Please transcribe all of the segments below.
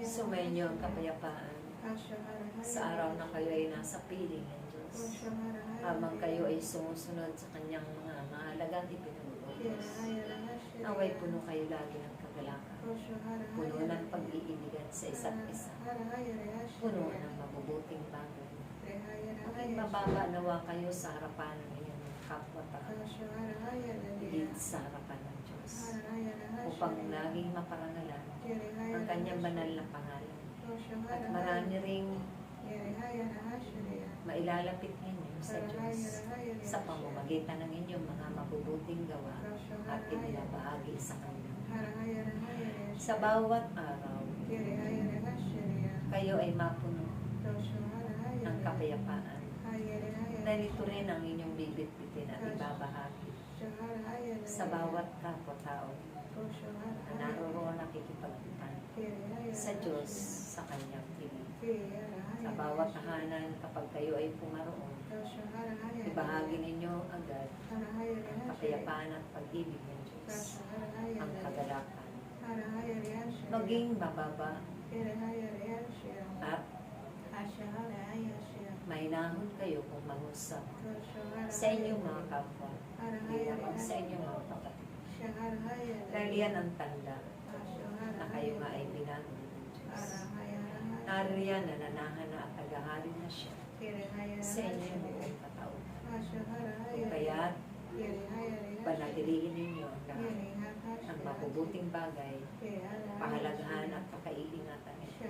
Sumainyo ang kapayapaan sa araw na kayo ay nasa piling ng Diyos. Habang kayo ay sumusunod sa kanyang mga mahalagang ipinag-utos. Naway puno kayo lagi ng kagalakan. Puno ng pag-iibigan sa isa't isa. Puno ng mabubuting bagay. Maging mababa nawa kayo sa harapan ng inyong kapwa-tao. Higit sa harapan ng Diyos. Upang laging maparangalan ang kanyang banal na pangalan. At marami ring mailalapit ninyo sa Diyos sa pamamagitan ng inyong mga mabubuting gawa at inilabahagi sa Kanya. Sa bawat araw, kayo ay mapuno ng kapayapaan. Narito rin ang inyong bibit-bitin at ibabahagi sa bawat kapwa-tao na naroroon nakikipagpitan sa Diyos sa Kanyang piling. Sa bawat tahanan kapag kayo ay pumaroon, ibahagi ninyo agad ang kapayapaan at pag-ibig ng Diyos, ang kagalakan. Maging mababa at mainahon kayo kung mangusap sa inyong mga kapwa, hindi lamang sa inyong mga kapatid. Dahil yan ang tanda na kayo nga ay binago ng Diyos. Nariyan na nanahan na at tagahari na siya sa inyong buong kataon. Kaya't panatilihin ninyo ang lahat ng mabubuting bagay, pahalagahan at pakaiingatan ito.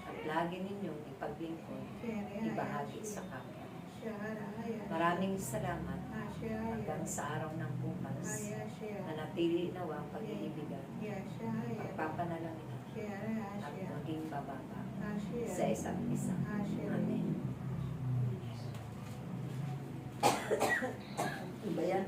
At lagi ninyong ipaglingkod, ibahagi sa kapwa. Maraming salamat hanggang sa araw ng bukas na natili nawa ang pag-iibigan, pagpapanalangin at maging bababa sa isa't isa. Amen. Iba yan.